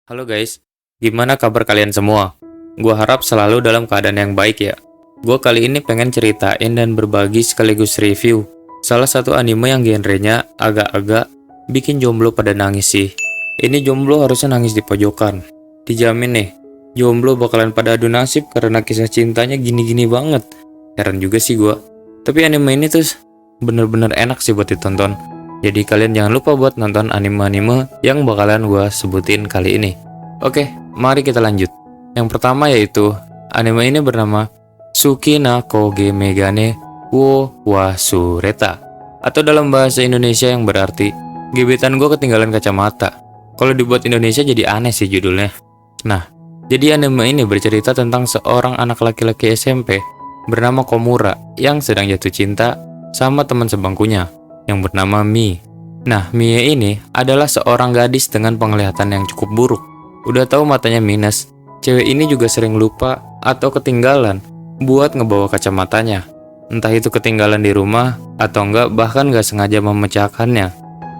Halo guys, gimana kabar kalian semua? Gua harap selalu dalam keadaan yang baik ya. Gua kali ini pengen ceritain dan berbagi sekaligus review salah satu anime yang genrenya agak-agak bikin jomblo pada nangis sih. Ini jomblo harusnya nangis di pojokan. Dijamin nih, jomblo bakalan pada adu nasib karena kisah cintanya gini-gini banget. Heran juga sih gua. Tapi anime ini tuh bener-bener enak sih buat ditonton. Jadi kalian jangan lupa buat nonton anime-anime yang bakalan gua sebutin kali ini. Oke, mari kita lanjut. Yang pertama yaitu anime ini bernama Suki na Koge Megane wo Wasureta, atau dalam bahasa Indonesia yang berarti gebetan gua ketinggalan kacamata. Kalau dibuat Indonesia jadi aneh sih judulnya. Nah, jadi anime ini bercerita tentang seorang anak laki-laki SMP bernama Komura yang sedang jatuh cinta sama teman sebangkunya yang bernama Mie. Nah, Mie ini adalah seorang gadis dengan penglihatan yang cukup buruk. Udah tahu matanya minus, cewek ini juga sering lupa atau ketinggalan buat ngebawa kacamatanya. Entah itu ketinggalan di rumah atau enggak, bahkan gak sengaja memecahkannya.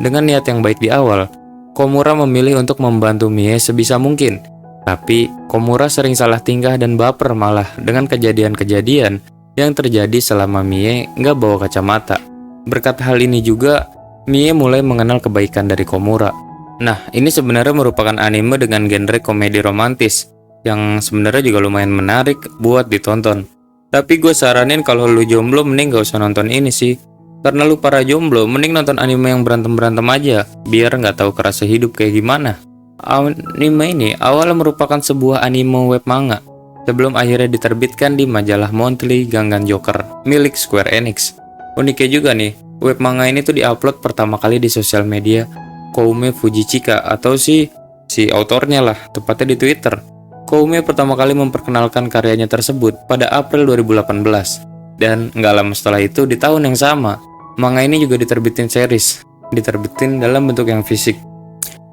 Dengan niat yang baik di awal, Komura memilih untuk membantu Mie sebisa mungkin. Tapi, Komura sering salah tingkah dan baper malah dengan kejadian-kejadian yang terjadi selama Mie nggak bawa kacamata. Berkat hal ini juga, Mie mulai mengenal kebaikan dari Komura. Nah, ini sebenarnya merupakan anime dengan genre komedi romantis, yang sebenarnya juga lumayan menarik buat ditonton. Tapi gue saranin kalau lu jomblo mending gak usah nonton ini sih. Karena lu para jomblo, mending nonton anime yang berantem-berantem aja, biar nggak tahu kerasa hidup kayak gimana. Anime ini awalnya merupakan sebuah anime web manga, sebelum akhirnya diterbitkan di majalah Monthly Gangan Joker milik Square Enix. Uniknya juga nih, web manga ini tuh diupload pertama kali di sosial media Koume Fujichika, atau si autornya lah, tepatnya di Twitter. Koume pertama kali memperkenalkan karyanya tersebut pada April 2018. Dan nggak lama setelah itu, di tahun yang sama, manga ini juga diterbitin series, diterbitin dalam bentuk yang fisik.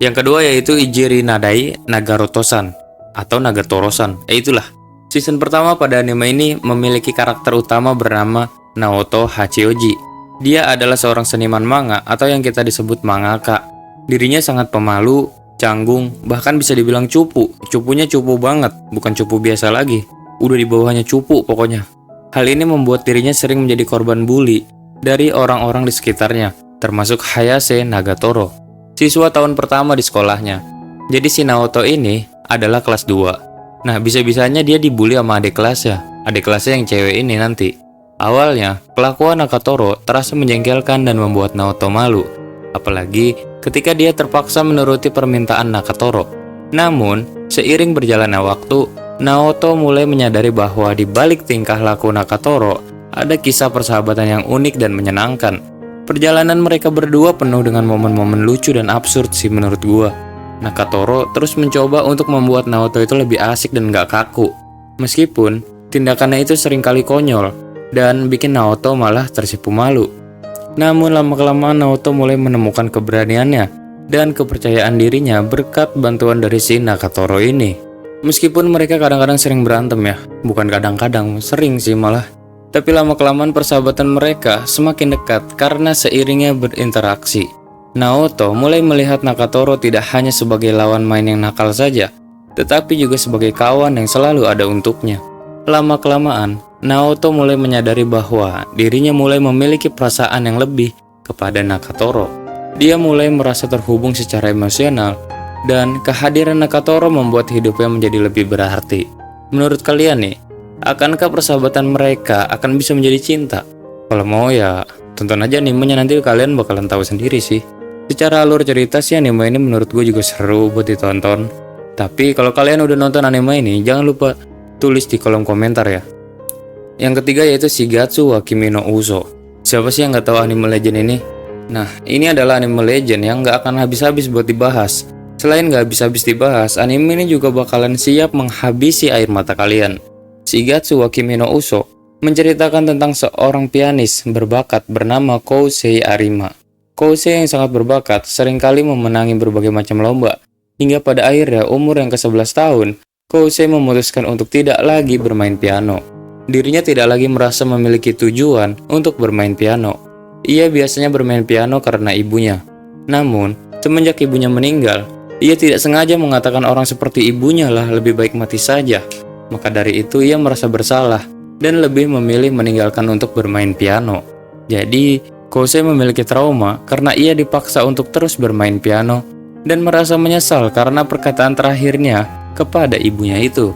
Yang kedua yaitu Ijiri Nadai Nagaroto-san, atau Nagatoro-san. Itulah, season pertama pada anime ini memiliki karakter utama bernama Naoto Hachioji. Dia adalah seorang seniman manga atau yang kita disebut mangaka. Dirinya sangat pemalu, canggung, bahkan bisa dibilang cupu. Cupunya cupu banget, bukan cupu biasa lagi. Udah di bawahnya cupu pokoknya. Hal ini membuat dirinya sering menjadi korban bully dari orang-orang di sekitarnya, termasuk Hayase Nagatoro, siswa tahun pertama di sekolahnya. Jadi si Naoto ini adalah kelas 2. Nah, bisa-bisanya dia dibully sama adik kelasnya yang cewek ini nanti. Awalnya, kelakuan Nagatoro terasa menjengkelkan dan membuat Naoto malu. Apalagi ketika dia terpaksa menuruti permintaan Nagatoro. Namun, seiring berjalannya waktu, Naoto mulai menyadari bahwa di balik tingkah laku Nagatoro, ada kisah persahabatan yang unik dan menyenangkan. Perjalanan mereka berdua penuh dengan momen-momen lucu dan absurd sih menurut gua. Nagatoro terus mencoba untuk membuat Naoto itu lebih asik dan gak kaku. Meskipun tindakannya itu seringkali konyol dan bikin Naoto malah tersipu malu. Namun lama-kelamaan Naoto mulai menemukan keberaniannya dan kepercayaan dirinya berkat bantuan dari si Nagatoro ini. Meskipun mereka kadang-kadang sering berantem ya, bukan kadang-kadang, sering sih malah. Tapi lama-kelamaan persahabatan mereka semakin dekat karena seiringnya berinteraksi. Naoto mulai melihat Nagatoro tidak hanya sebagai lawan main yang nakal saja, tetapi juga sebagai kawan yang selalu ada untuknya. Lama-kelamaan, Naoto mulai menyadari bahwa dirinya mulai memiliki perasaan yang lebih kepada Nagatoro. Dia mulai merasa terhubung secara emosional, dan kehadiran Nagatoro membuat hidupnya menjadi lebih berarti. Menurut kalian nih, akankah persahabatan mereka akan bisa menjadi cinta? Kalau mau ya, tonton aja animenya, nanti kalian bakalan tahu sendiri sih. Secara alur cerita sih anime ini menurut gue juga seru buat ditonton. Tapi kalau kalian udah nonton anime ini, jangan lupa tulis di kolom komentar ya. Yang ketiga yaitu Shigatsu wa Kimi no Uso. Siapa sih yang nggak tahu anime legend ini? Nah, ini adalah anime legend yang nggak akan habis-habis buat dibahas. Selain nggak habis-habis dibahas, anime ini juga bakalan siap menghabisi air mata kalian. Shigatsu wa Kimi no Uso menceritakan tentang seorang pianis berbakat bernama Kousei Arima. Kousei yang sangat berbakat seringkali memenangi berbagai macam lomba. Hingga pada akhirnya umur yang ke-11 tahun, Kousei memutuskan untuk tidak lagi bermain piano. Dirinya tidak lagi merasa memiliki tujuan untuk bermain piano. Ia biasanya bermain piano karena ibunya. Namun, semenjak ibunya meninggal, Ia tidak sengaja mengatakan orang seperti ibunya lah lebih baik mati saja. Maka dari itu ia merasa bersalah dan lebih memilih meninggalkan untuk bermain piano. Jadi, Kousei memiliki trauma karena ia dipaksa untuk terus bermain piano dan merasa menyesal karena perkataan terakhirnya kepada ibunya itu.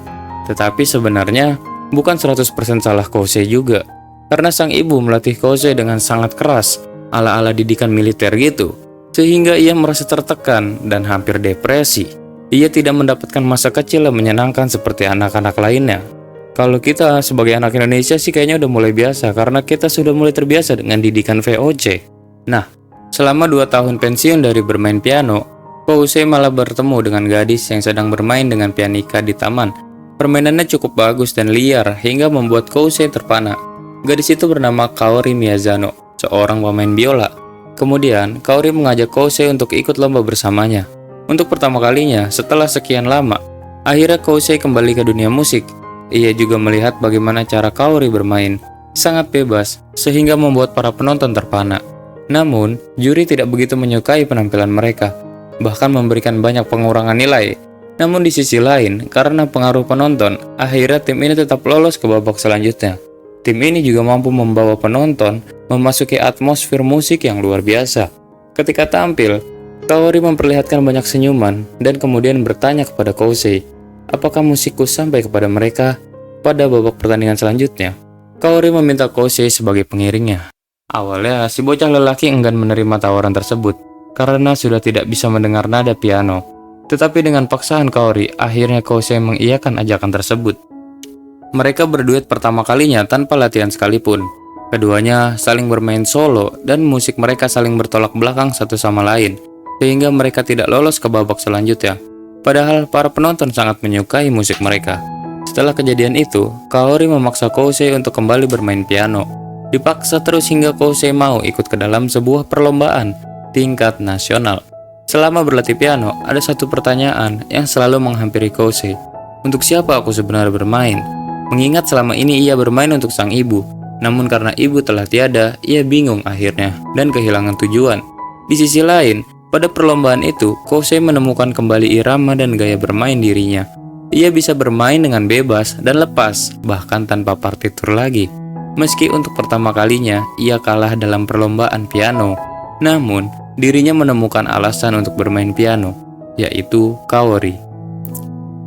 Tetapi sebenarnya bukan 100% salah Kousei juga, karena sang ibu melatih Kousei dengan sangat keras, ala-ala didikan militer gitu, sehingga ia merasa tertekan dan hampir depresi. Ia tidak mendapatkan masa kecil yang menyenangkan seperti anak-anak lainnya. Kalau kita sebagai anak Indonesia sih kayaknya udah mulai biasa, karena kita sudah mulai terbiasa dengan didikan VOC. Nah, selama 2 tahun pensiun dari bermain piano, Kousei malah bertemu dengan gadis yang sedang bermain dengan pianika di taman. Permainannya cukup bagus dan liar hingga membuat Kousei terpana. Gadis itu bernama Kaori Miyazano, seorang pemain biola. Kemudian, Kaori mengajak Kousei untuk ikut lomba bersamanya. Untuk pertama kalinya setelah sekian lama, akhirnya Kousei kembali ke dunia musik. Ia juga melihat bagaimana cara Kaori bermain, sangat bebas, sehingga membuat para penonton terpana. Namun, juri tidak begitu menyukai penampilan mereka, bahkan memberikan banyak pengurangan nilai. Namun di sisi lain, karena pengaruh penonton, akhirnya tim ini tetap lolos ke babak selanjutnya. Tim ini juga mampu membawa penonton memasuki atmosfer musik yang luar biasa. Ketika tampil, Kaori memperlihatkan banyak senyuman dan kemudian bertanya kepada Kousei, apakah musikku sampai kepada mereka pada babak pertandingan selanjutnya. Kaori meminta Kousei sebagai pengiringnya. Awalnya, si bocah lelaki enggan menerima tawaran tersebut karena sudah tidak bisa mendengar nada piano. Tetapi dengan paksaan Kaori, akhirnya Kousei mengiyakan ajakan tersebut. Mereka berduet pertama kalinya tanpa latihan sekalipun. Keduanya saling bermain solo dan musik mereka saling bertolak belakang satu sama lain, sehingga mereka tidak lolos ke babak selanjutnya. Padahal para penonton sangat menyukai musik mereka. Setelah kejadian itu, Kaori memaksa Kousei untuk kembali bermain piano. Dipaksa terus hingga Kousei mau ikut ke dalam sebuah perlombaan tingkat nasional. Selama berlatih piano, ada satu pertanyaan yang selalu menghampiri Kousei. Untuk siapa aku sebenarnya bermain? Mengingat selama ini ia bermain untuk sang ibu, namun karena ibu telah tiada, ia bingung akhirnya dan kehilangan tujuan. Di sisi lain, pada perlombaan itu, Kousei menemukan kembali irama dan gaya bermain dirinya. Ia bisa bermain dengan bebas dan lepas, bahkan tanpa partitur lagi. Meski untuk pertama kalinya, ia kalah dalam perlombaan piano. Namun, dirinya menemukan alasan untuk bermain piano, yaitu Kaori.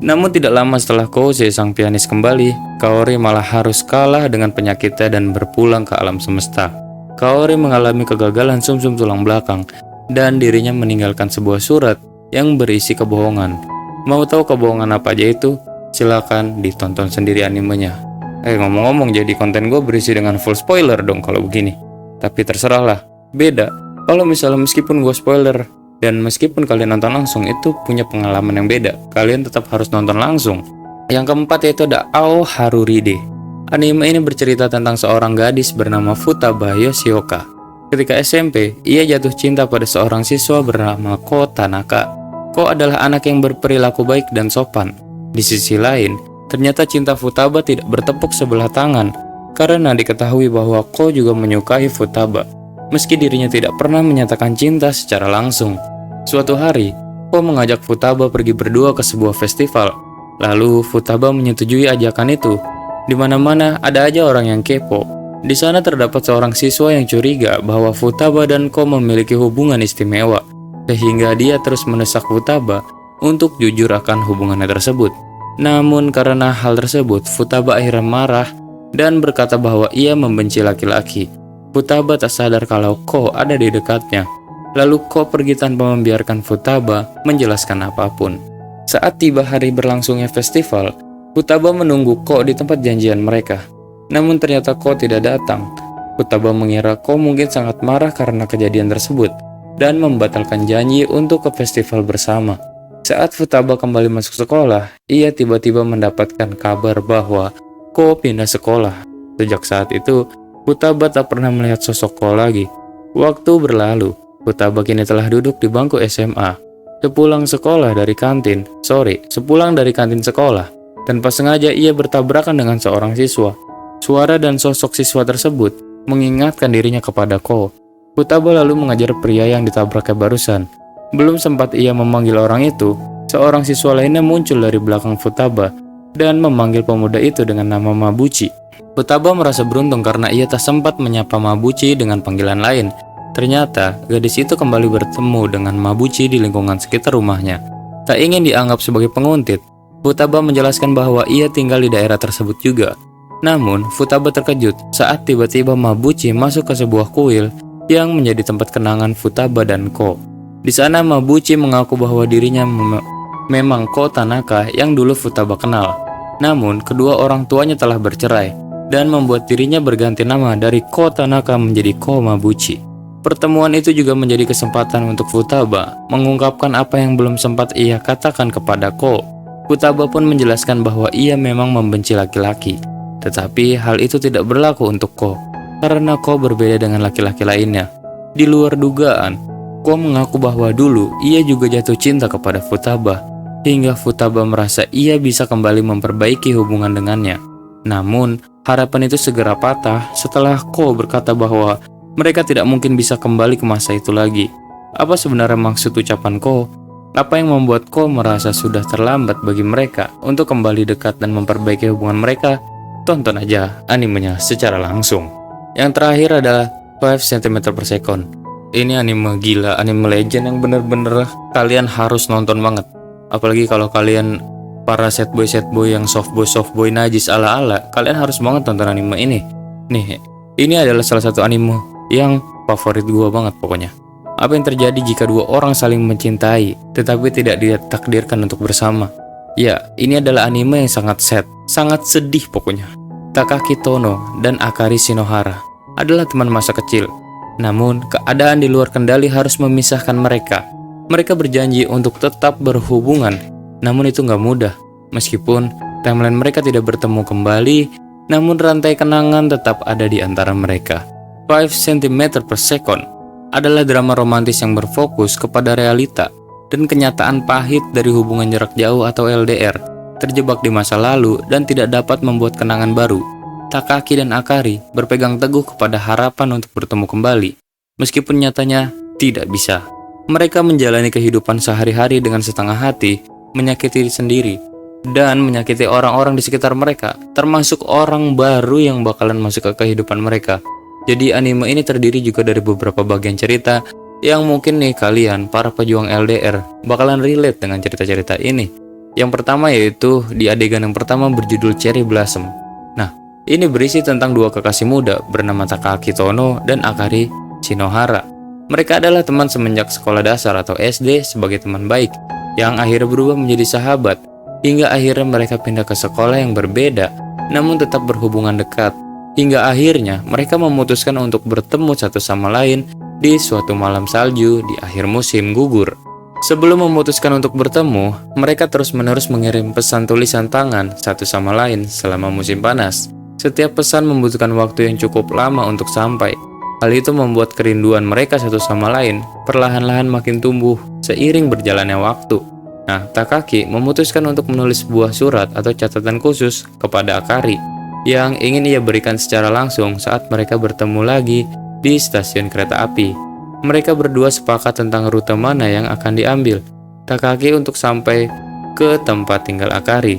Namun tidak lama setelah Kousei sang pianis kembali, Kaori malah harus kalah dengan penyakitnya dan berpulang ke alam semesta. Kaori mengalami kegagalan sumsum tulang belakang, dan dirinya meninggalkan sebuah surat yang berisi kebohongan. Mau tahu kebohongan apa aja itu? Silakan ditonton sendiri animenya. Ngomong-ngomong, jadi konten gue berisi dengan full spoiler dong kalau begini. Tapi terserah lah, beda. Kalau misalnya meskipun gue spoiler, dan meskipun kalian nonton langsung, itu punya pengalaman yang beda. Kalian tetap harus nonton langsung. Yang keempat yaitu ada Ao Haruride. Anime ini bercerita tentang seorang gadis bernama Futaba Yoshioka. Ketika SMP, ia jatuh cinta pada seorang siswa bernama Ko Tanaka. Ko adalah anak yang berperilaku baik dan sopan. Di sisi lain, ternyata cinta Futaba tidak bertepuk sebelah tangan, karena diketahui bahwa Ko juga menyukai Futaba, meski dirinya tidak pernah menyatakan cinta secara langsung. Suatu hari, Ko mengajak Futaba pergi berdua ke sebuah festival. Lalu Futaba menyetujui ajakan itu. Di mana-mana ada aja orang yang kepo. Di sana terdapat seorang siswa yang curiga bahwa Futaba dan Ko memiliki hubungan istimewa, sehingga dia terus mendesak Futaba untuk jujur akan hubungannya tersebut. Namun karena hal tersebut, Futaba akhirnya marah dan berkata bahwa ia membenci laki-laki. Futaba tak sadar kalau Ko ada di dekatnya. Lalu Ko pergi tanpa membiarkan Futaba menjelaskan apapun. Saat tiba hari berlangsungnya festival, Futaba menunggu Ko di tempat janjian mereka. Namun ternyata Ko tidak datang. Futaba mengira Ko mungkin sangat marah karena kejadian tersebut dan membatalkan janji untuk ke festival bersama. Saat Futaba kembali masuk sekolah, ia tiba-tiba mendapatkan kabar bahwa Ko pindah sekolah. Sejak saat itu, Futaba tak pernah melihat sosok Ko lagi. Waktu berlalu, Futaba kini telah duduk di bangku SMA. Sepulang dari kantin sekolah, tanpa sengaja ia bertabrakan dengan seorang siswa. Suara dan sosok siswa tersebut mengingatkan dirinya kepada Ko. Futaba lalu mengajar pria yang ditabraknya barusan. Belum sempat ia memanggil orang itu, seorang siswa lainnya muncul dari belakang Futaba dan memanggil pemuda itu dengan nama Mabuchi. Futaba merasa beruntung karena ia tak sempat menyapa Mabuchi dengan panggilan lain. Ternyata, gadis itu kembali bertemu dengan Mabuchi di lingkungan sekitar rumahnya. Tak ingin dianggap sebagai penguntit, Futaba menjelaskan bahwa ia tinggal di daerah tersebut juga. Namun, Futaba terkejut saat tiba-tiba Mabuchi masuk ke sebuah kuil yang menjadi tempat kenangan Futaba dan Ko. Di sana, Mabuchi mengaku bahwa dirinya memang Ko Tanaka yang dulu Futaba kenal. Namun, kedua orang tuanya telah bercerai dan membuat dirinya berganti nama dari Ko Tanaka menjadi Ko Mabuchi. Pertemuan itu juga menjadi kesempatan untuk Futaba mengungkapkan apa yang belum sempat ia katakan kepada Ko. Futaba pun menjelaskan bahwa ia memang membenci laki-laki, tetapi hal itu tidak berlaku untuk Ko, karena Ko berbeda dengan laki-laki lainnya. Di luar dugaan, Ko mengaku bahwa dulu ia juga jatuh cinta kepada Futaba, hingga Futaba merasa ia bisa kembali memperbaiki hubungan dengannya. Namun, harapan itu segera patah setelah Ko berkata bahwa mereka tidak mungkin bisa kembali ke masa itu lagi. Apa sebenarnya maksud ucapan Ko? Apa yang membuat Ko merasa sudah terlambat bagi mereka untuk kembali dekat dan memperbaiki hubungan mereka? Tonton aja animenya secara langsung. Yang terakhir adalah 5 cm per second. Ini anime gila, anime legend yang bener-bener kalian harus nonton banget. Apalagi kalau kalian para sad boy yang soft boy najis ala-ala, kalian harus banget tonton anime ini. Nih, ini adalah salah satu anime yang favorit gua banget pokoknya. Apa yang terjadi jika dua orang saling mencintai tetapi tidak ditakdirkan untuk bersama? Ya, ini adalah anime yang sangat sad, sangat sedih pokoknya. Takaki Tono dan Akari Shinohara adalah teman masa kecil. Namun, keadaan di luar kendali harus memisahkan mereka. Mereka berjanji untuk tetap berhubungan, namun itu nggak mudah. Meskipun timeline mereka tidak bertemu kembali, namun rantai kenangan tetap ada di antara mereka. 5 cm per second adalah drama romantis yang berfokus kepada realita dan kenyataan pahit dari hubungan jarak jauh atau LDR, terjebak di masa lalu dan tidak dapat membuat kenangan baru. Takaki dan Akari berpegang teguh kepada harapan untuk bertemu kembali, meskipun nyatanya tidak bisa. Mereka menjalani kehidupan sehari-hari dengan setengah hati, menyakiti diri sendiri, dan menyakiti orang-orang di sekitar mereka, termasuk orang baru yang bakalan masuk ke kehidupan mereka. Jadi anime ini terdiri juga dari beberapa bagian cerita yang mungkin nih kalian, para pejuang LDR, bakalan relate dengan cerita-cerita ini. Yang pertama yaitu di adegan yang pertama berjudul Cherry Blossom. Nah, ini berisi tentang dua kekasih muda bernama Takaki Tono dan Akari Shinohara. Mereka adalah teman semenjak sekolah dasar atau SD sebagai teman baik, yang akhirnya berubah menjadi sahabat, hingga akhirnya mereka pindah ke sekolah yang berbeda, namun tetap berhubungan dekat. Hingga akhirnya mereka memutuskan untuk bertemu satu sama lain di suatu malam salju di akhir musim gugur. Sebelum memutuskan untuk bertemu, mereka terus-menerus mengirim pesan tulisan tangan satu sama lain selama musim panas. Setiap pesan membutuhkan waktu yang cukup lama untuk sampai. Hal itu membuat kerinduan mereka satu sama lain perlahan-lahan makin tumbuh seiring berjalannya waktu. Nah, Takaki memutuskan untuk menulis sebuah surat atau catatan khusus kepada Akari yang ingin ia berikan secara langsung saat mereka bertemu lagi di stasiun kereta api. Mereka berdua sepakat tentang rute mana yang akan diambil Takaki untuk sampai ke tempat tinggal Akari.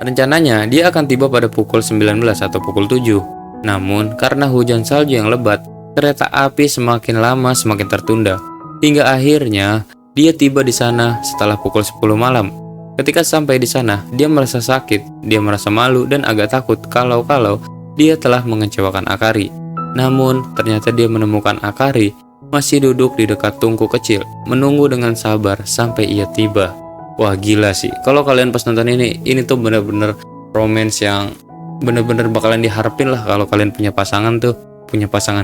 Rencananya dia akan tiba pada pukul 19 atau pukul 7. Namun karena hujan salju yang lebat, kereta api semakin lama semakin tertunda. Hingga akhirnya dia tiba di sana setelah pukul 10 malam. Ketika sampai di sana, dia merasa sakit, dia merasa malu dan agak takut kalau dia telah mengecewakan Akari. Namun, ternyata dia menemukan Akari masih duduk di dekat tungku kecil, menunggu dengan sabar sampai ia tiba. Wah, gila sih. Kalau kalian pas nonton ini tuh bener-bener romance yang bener-bener bakalan diharapin lah kalau kalian punya pasangan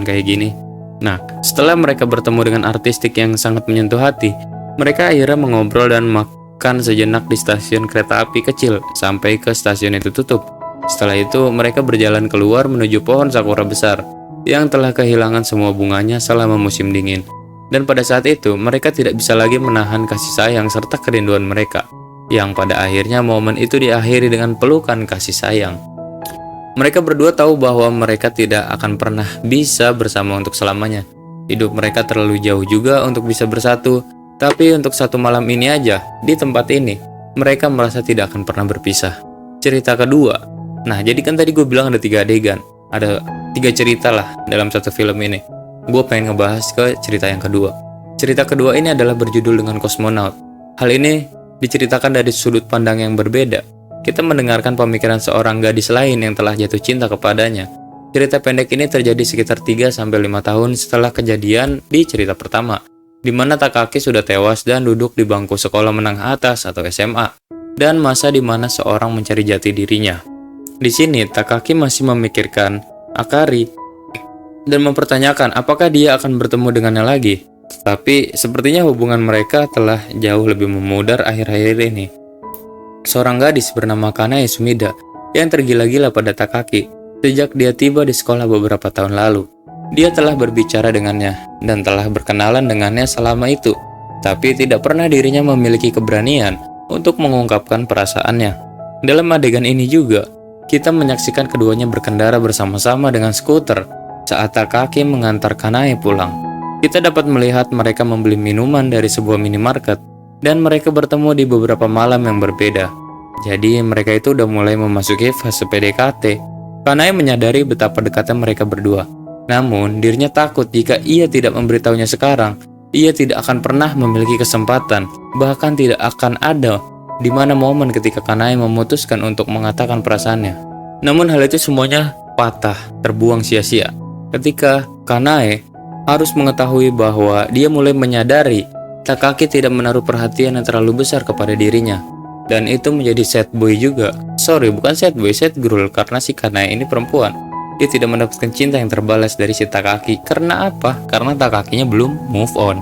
kayak gini. Nah, setelah mereka bertemu dengan artistik yang sangat menyentuh hati, mereka akhirnya mengobrol dan makan sejenak di stasiun kereta api kecil sampai ke stasiun itu tutup. Setelah itu mereka berjalan keluar menuju pohon sakura besar yang telah kehilangan semua bunganya selama musim dingin. Dan pada saat itu mereka tidak bisa lagi menahan kasih sayang serta kerinduan mereka, yang pada akhirnya momen itu diakhiri dengan pelukan kasih sayang. Mereka berdua tahu bahwa mereka tidak akan pernah bisa bersama untuk selamanya. Hidup mereka terlalu jauh juga untuk bisa bersatu. Tapi untuk satu malam ini aja, di tempat ini, mereka merasa tidak akan pernah berpisah. Cerita kedua. Nah, jadi kan tadi gue bilang ada 3 adegan. Ada 3 cerita lah dalam satu film ini. Gue pengen ngebahas ke cerita yang kedua. Cerita kedua ini adalah berjudul dengan Kosmonaut. Hal ini diceritakan dari sudut pandang yang berbeda. Kita mendengarkan pemikiran seorang gadis lain yang telah jatuh cinta kepadanya. Cerita pendek ini terjadi sekitar 3-5 tahun setelah kejadian di cerita pertama, di mana Takaki sudah tewas dan duduk di bangku sekolah menengah atas atau SMA, dan masa di mana seorang mencari jati dirinya. Di sini, Takaki masih memikirkan Akari dan mempertanyakan apakah dia akan bertemu dengannya lagi. Tapi sepertinya hubungan mereka telah jauh lebih memudar akhir-akhir ini. Seorang gadis bernama Kanae Sumida yang tergila-gila pada Takaki sejak dia tiba di sekolah beberapa tahun lalu. Dia telah berbicara dengannya dan telah berkenalan dengannya selama itu, tapi tidak pernah dirinya memiliki keberanian untuk mengungkapkan perasaannya. Dalam adegan ini juga, kita menyaksikan keduanya berkendara bersama-sama dengan skuter saat Takaki mengantar Kanae pulang. Kita dapat melihat mereka membeli minuman dari sebuah minimarket dan mereka bertemu di beberapa malam yang berbeda. Jadi mereka itu udah mulai memasuki fase PDKT. Kanae menyadari betapa dekatnya mereka berdua. Namun, dirinya takut jika ia tidak memberitahunya sekarang, ia tidak akan pernah memiliki kesempatan, bahkan tidak akan ada di mana momen ketika Kanae memutuskan untuk mengatakan perasaannya. Namun hal itu semuanya patah, terbuang sia-sia. Ketika Kanae harus mengetahui bahwa dia mulai menyadari Takaki tidak menaruh perhatian yang terlalu besar kepada dirinya. Dan itu menjadi sad boy juga. Sorry, bukan sad boy, sad girl, karena si Kanae ini perempuan. Dia tidak mendapatkan cinta yang terbalas dari si Takaki. Karena apa? Karena Takakinya belum move on.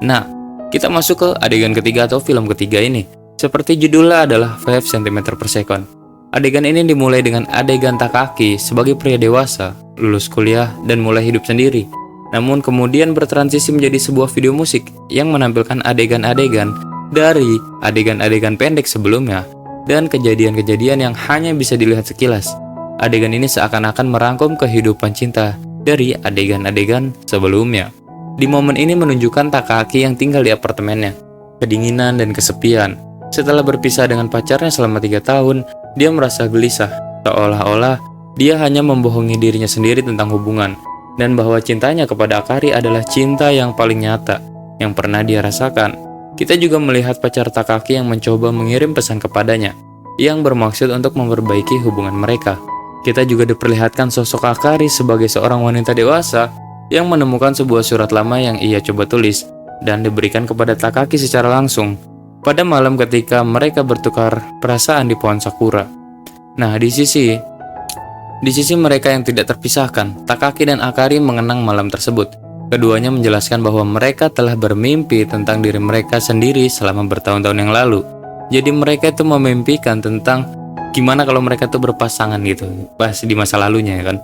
Nah, kita masuk ke adegan ketiga atau film ketiga ini. Seperti judulnya adalah 5 cm per second. Adegan ini dimulai dengan adegan Takaki sebagai pria dewasa, lulus kuliah, dan mulai hidup sendiri. Namun kemudian bertransisi menjadi sebuah video musik yang menampilkan adegan-adegan dari adegan-adegan pendek sebelumnya dan kejadian-kejadian yang hanya bisa dilihat sekilas. Adegan ini seakan-akan merangkum kehidupan cinta dari adegan-adegan sebelumnya. Di momen ini menunjukkan Takaki yang tinggal di apartemennya, kedinginan dan kesepian. Setelah berpisah dengan pacarnya selama 3 tahun, dia merasa gelisah, seolah-olah dia hanya membohongi dirinya sendiri tentang hubungan, dan bahwa cintanya kepada Akari adalah cinta yang paling nyata yang pernah dia rasakan. Kita juga melihat pacar Takaki yang mencoba mengirim pesan kepadanya, yang bermaksud untuk memperbaiki hubungan mereka. Kita juga diperlihatkan sosok Akari sebagai seorang wanita dewasa yang menemukan sebuah surat lama yang ia coba tulis dan diberikan kepada Takaki secara langsung pada malam ketika mereka bertukar perasaan di pohon sakura. Nah, di sisi mereka yang tidak terpisahkan, Takaki dan Akari mengenang malam tersebut. Keduanya menjelaskan bahwa mereka telah bermimpi tentang diri mereka sendiri selama bertahun-tahun yang lalu. Jadi mereka itu memimpikan tentang gimana kalau mereka tuh berpasangan gitu, pas di masa lalunya ya kan.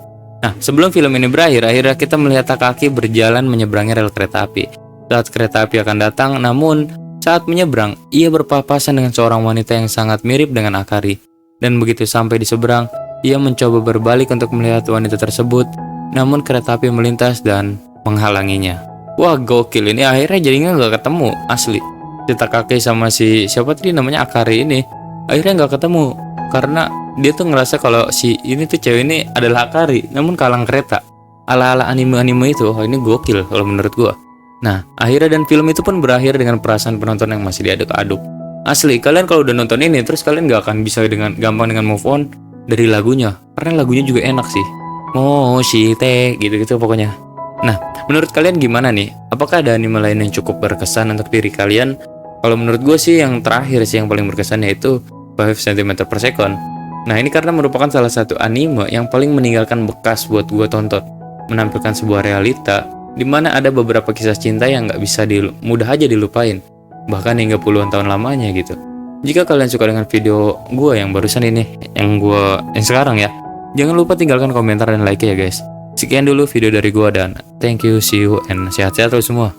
Nah, sebelum film ini berakhir, akhirnya kita melihat Takaki berjalan menyeberangi rel kereta api. Saat kereta api akan datang, namun saat menyeberang, ia berpapasan dengan seorang wanita yang sangat mirip dengan Akari. Dan begitu sampai di seberang, ia mencoba berbalik untuk melihat wanita tersebut, namun kereta api melintas dan menghalanginya. Wah, gokil, ini akhirnya jadinya nggak ketemu asli. Si Takaki sama si siapa tadi namanya Akari ini akhirnya nggak ketemu karena dia tuh ngerasa kalau si ini tuh cewek ini adalah Akari, namun kalang kereta. Ala-ala anime-anime itu, ini gokil kalau menurut gua. Nah, akhirnya dan film itu pun berakhir dengan perasaan penonton yang masih diaduk-aduk. Asli, kalian kalau udah nonton ini terus kalian nggak akan bisa dengan gampang dengan move on dari lagunya, karena lagunya juga enak sih. Moshite gitu-gitu pokoknya. Nah, menurut kalian gimana nih? Apakah ada anime lain yang cukup berkesan untuk diri kalian? Kalau menurut gue sih yang terakhir sih yang paling berkesan yaitu 5 cm per second. Nah, ini karena merupakan salah satu anime yang paling meninggalkan bekas buat gue tonton. Menampilkan sebuah realita di mana ada beberapa kisah cinta yang nggak bisa mudah aja dilupain, bahkan hingga puluhan tahun lamanya gitu. Jika kalian suka dengan video gue yang barusan ini, yang sekarang ya, jangan lupa tinggalkan komentar dan like ya guys. Sekian dulu video dari gua dan thank you, see you, and sehat-sehat terus semua.